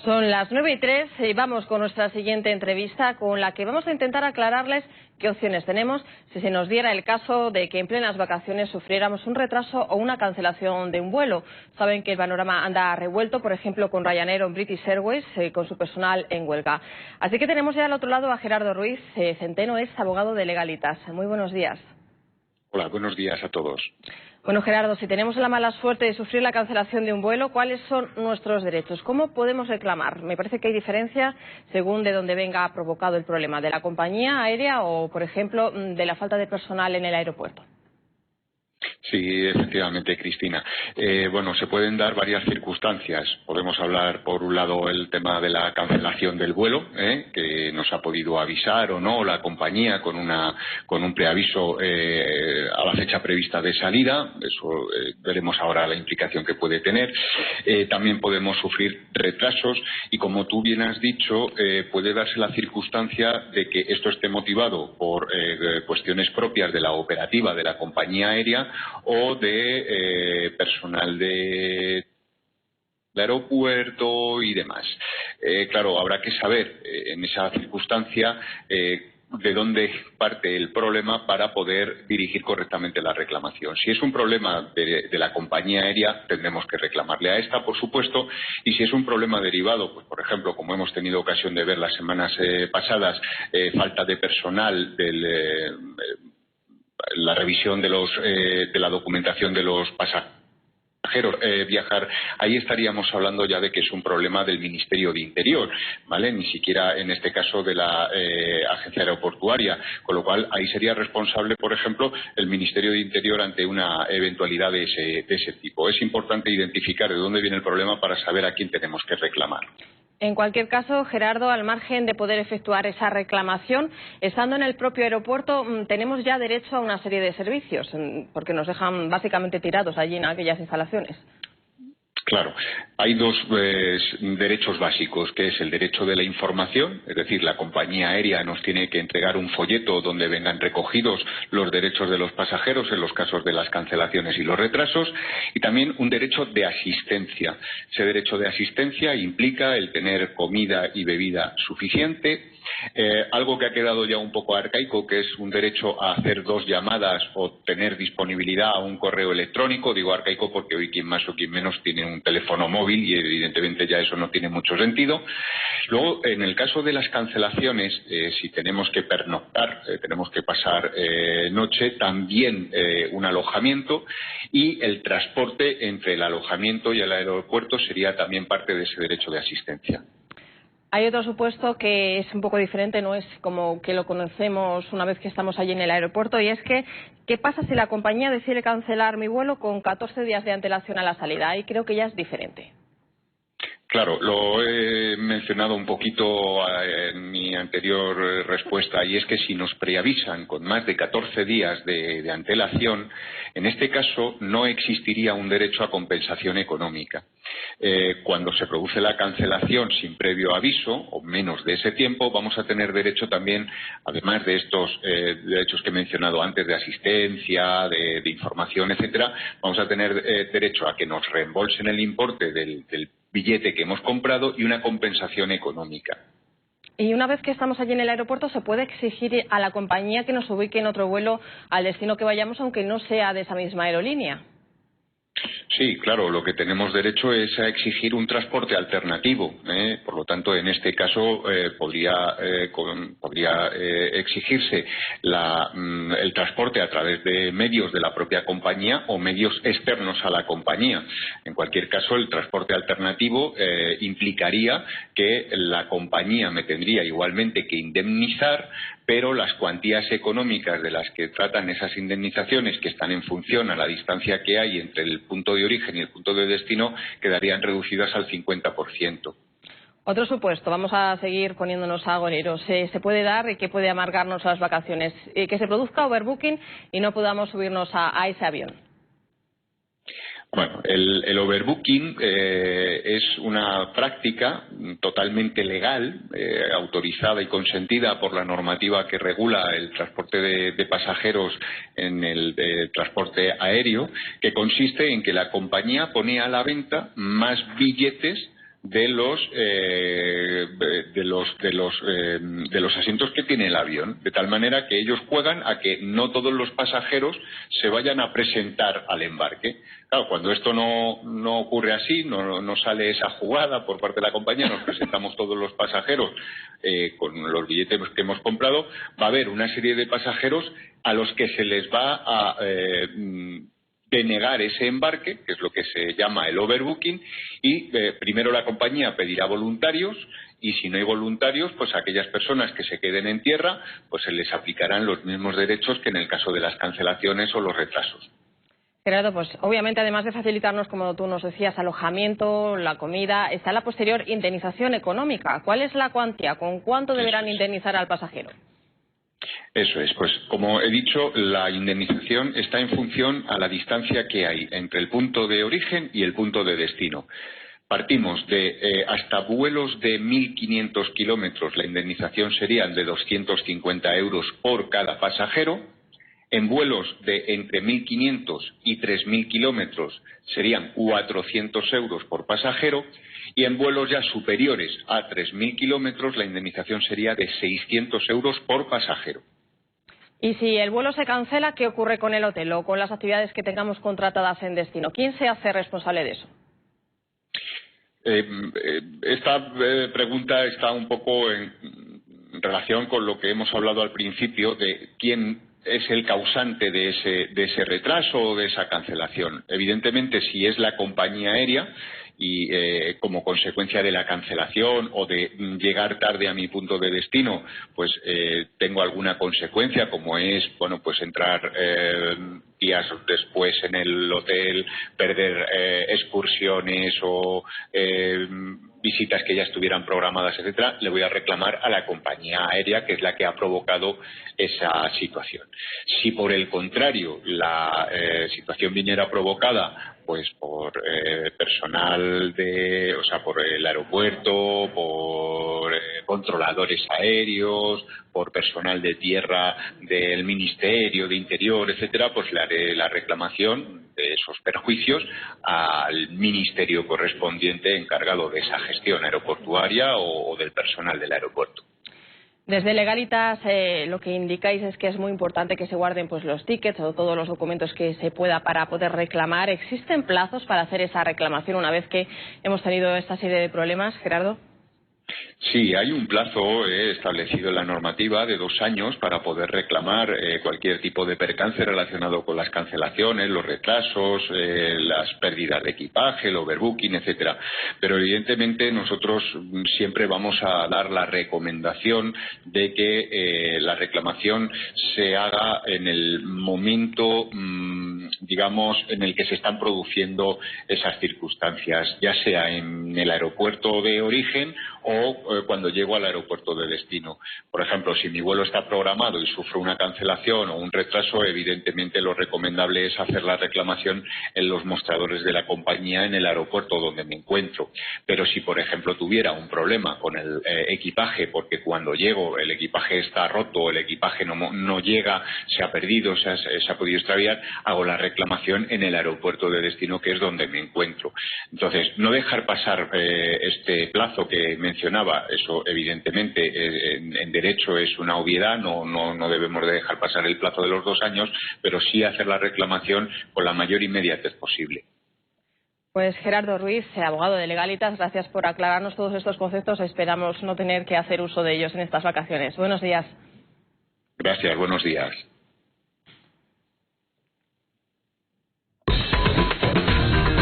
Son las 9:03 y vamos con nuestra siguiente entrevista, con la que vamos a intentar aclararles qué opciones tenemos si se nos diera el caso de que en plenas vacaciones sufriéramos un retraso o una cancelación de un vuelo. Saben que el panorama anda revuelto, por ejemplo, con Ryanair o British Airways, con su personal en huelga. Así que tenemos ya al otro lado a Gerardo Ruiz Centeno, es abogado de Legalitas. Muy buenos días. Hola, buenos días a todos. Bueno, Gerardo, si tenemos la mala suerte de sufrir la cancelación de un vuelo, ¿cuáles son nuestros derechos? ¿Cómo podemos reclamar? Me parece que hay diferencia según de dónde venga provocado el problema, de la compañía aérea o, por ejemplo, de la falta de personal en el aeropuerto. Sí, efectivamente, Cristina. Bueno, se pueden dar varias circunstancias. Podemos hablar, por un lado, el tema de la cancelación del vuelo, que nos ha podido avisar o no la compañía con un preaviso a la fecha prevista de salida. Eso veremos ahora la implicación que puede tener. También podemos sufrir retrasos y, como tú bien has dicho, puede darse la circunstancia de que esto esté motivado por cuestiones propias de la operativa de la compañía aérea o de personal del aeropuerto y demás. Claro, habrá que saber en esa circunstancia de dónde parte el problema para poder dirigir correctamente la reclamación. Si es un problema de la compañía aérea, tendremos que reclamarle a esta, por supuesto, y si es un problema derivado, pues por ejemplo, como hemos tenido ocasión de ver las semanas pasadas, falta de personal la revisión de la documentación de los pasajeros viajar, ahí estaríamos hablando ya de que es un problema del Ministerio de Interior, ¿vale? Ni siquiera en este caso de la agencia aeroportuaria, con lo cual ahí sería responsable, por ejemplo, el Ministerio de Interior ante una eventualidad de ese tipo. Es importante identificar de dónde viene el problema para saber a quién tenemos que reclamar. En cualquier caso, Gerardo, al margen de poder efectuar esa reclamación, estando en el propio aeropuerto, tenemos ya derecho a una serie de servicios, porque nos dejan básicamente tirados allí en aquellas instalaciones. Claro, hay dos derechos básicos, que es el derecho de la información, es decir, la compañía aérea nos tiene que entregar un folleto donde vengan recogidos los derechos de los pasajeros en los casos de las cancelaciones y los retrasos, y también un derecho de asistencia. Ese derecho de asistencia implica el tener comida y bebida suficiente, algo que ha quedado ya un poco arcaico, que es un derecho a hacer 2 llamadas o tener disponibilidad a un correo electrónico. Digo arcaico porque hoy quien más o quien menos tiene un teléfono móvil y evidentemente ya eso no tiene mucho sentido. Luego, en el caso de las cancelaciones, si tenemos que pernoctar, tenemos que pasar noche, también un alojamiento, y el transporte entre el alojamiento y el aeropuerto sería también parte de ese derecho de asistencia. Hay otro supuesto que es un poco diferente, no es como que lo conocemos una vez que estamos allí en el aeropuerto, y es que, ¿qué pasa si la compañía decide cancelar mi vuelo con 14 días de antelación a la salida? Ahí creo que ya es diferente. Claro, lo he mencionado un poquito en mi anterior respuesta, y es que si nos preavisan con más de 14 días de antelación, en este caso no existiría un derecho a compensación económica. Cuando se produce la cancelación sin previo aviso, o menos de ese tiempo, vamos a tener derecho también, además de estos derechos que he mencionado antes, de asistencia, de información, etcétera, vamos a tener derecho a que nos reembolsen el importe del billete que hemos comprado y una compensación económica. Y una vez que estamos allí en el aeropuerto, ¿se puede exigir a la compañía que nos ubique en otro vuelo al destino que vayamos, aunque no sea de esa misma aerolínea? Sí, claro, lo que tenemos derecho es a exigir un transporte alternativo. Por lo tanto, en este caso podría exigirse el transporte a través de medios de la propia compañía o medios externos a la compañía. En cualquier caso, el transporte alternativo implicaría que la compañía me tendría igualmente que indemnizar, pero las cuantías económicas de las que tratan esas indemnizaciones, que están en función a la distancia que hay entre el punto de origen y el punto de destino, quedarían reducidas al 50%. Otro supuesto, vamos a seguir poniéndonos agoreros. Se puede dar y que puede amargarnos las vacaciones, que se produzca overbooking y no podamos subirnos a ese avión. Bueno, el overbooking es una práctica totalmente legal, autorizada y consentida por la normativa que regula el transporte de pasajeros en el transporte aéreo, que consiste en que la compañía pone a la venta más billetes de los asientos que tiene el avión, de tal manera que ellos juegan a que no todos los pasajeros se vayan a presentar al embarque. Claro, cuando esto no ocurre así, no sale esa jugada por parte de la compañía, nos presentamos todos los pasajeros con los billetes que hemos comprado, va a haber una serie de pasajeros a los que se les va a denegar ese embarque, que es lo que se llama el overbooking, y primero la compañía pedirá voluntarios, y si no hay voluntarios, pues a aquellas personas que se queden en tierra, pues se les aplicarán los mismos derechos que en el caso de las cancelaciones o los retrasos. Gerardo, pues obviamente además de facilitarnos, como tú nos decías, alojamiento, la comida, está la posterior indemnización económica. ¿Cuál es la cuantía? ¿Con cuánto deberán indemnizar al pasajero? Eso es, pues como he dicho, la indemnización está en función a la distancia que hay entre el punto de origen y el punto de destino. Partimos de hasta vuelos de 1.500 kilómetros, la indemnización sería de 250 euros por cada pasajero. En vuelos de entre 1.500 y 3.000 kilómetros serían 400 euros por pasajero. Y en vuelos ya superiores a 3.000 kilómetros la indemnización sería de 600 euros por pasajero. Y si el vuelo se cancela, ¿qué ocurre con el hotel o con las actividades que tengamos contratadas en destino? ¿Quién se hace responsable de eso? Esta pregunta está un poco en relación con lo que hemos hablado al principio de quién es el causante de ese retraso o de esa cancelación. Evidentemente, si es la compañía aérea y como consecuencia de la cancelación o de llegar tarde a mi punto de destino, pues tengo alguna consecuencia, como es, bueno, pues entrar días después en el hotel, perder excursiones o visitas que ya estuvieran programadas, etcétera, le voy a reclamar a la compañía aérea, que es la que ha provocado esa situación. Si por el contrario la situación viniera provocada pues por personal por el aeropuerto, por controladores aéreos, por personal de tierra del Ministerio de Interior, etcétera, pues le haré la reclamación de esos perjuicios al ministerio correspondiente encargado de esa gestión aeroportuaria o del personal del aeropuerto. Desde Legalitas lo que indicáis es que es muy importante que se guarden pues los tickets o todos los documentos que se pueda para poder reclamar. ¿Existen plazos para hacer esa reclamación una vez que hemos tenido esta serie de problemas, Gerardo? Sí, hay un plazo establecido en la normativa de 2 años para poder reclamar cualquier tipo de percance relacionado con las cancelaciones, los retrasos, las pérdidas de equipaje, el overbooking, etcétera. Pero evidentemente nosotros siempre vamos a dar la recomendación de que la reclamación se haga en el momento, digamos, en el que se están produciendo esas circunstancias, ya sea en el aeropuerto de origen o cuando llego al aeropuerto de destino. Por ejemplo, si mi vuelo está programado y sufro una cancelación o un retraso, evidentemente lo recomendable es hacer la reclamación en los mostradores de la compañía en el aeropuerto donde me encuentro. Pero si, por ejemplo, tuviera un problema con el equipaje, porque cuando llego el equipaje está roto, el equipaje no llega, se ha perdido, se ha podido extraviar, hago la reclamación en el aeropuerto de destino, que es donde me encuentro. Entonces, no dejar pasar este plazo que mencionaba, eso evidentemente en derecho es una obviedad, no debemos de dejar pasar el plazo de los 2 años, pero sí hacer la reclamación con la mayor inmediatez posible. Pues Gerardo Ruiz, abogado de Legalitas, gracias por aclararnos todos estos conceptos. Esperamos no tener que hacer uso de ellos en estas vacaciones. Buenos días. Gracias, buenos días.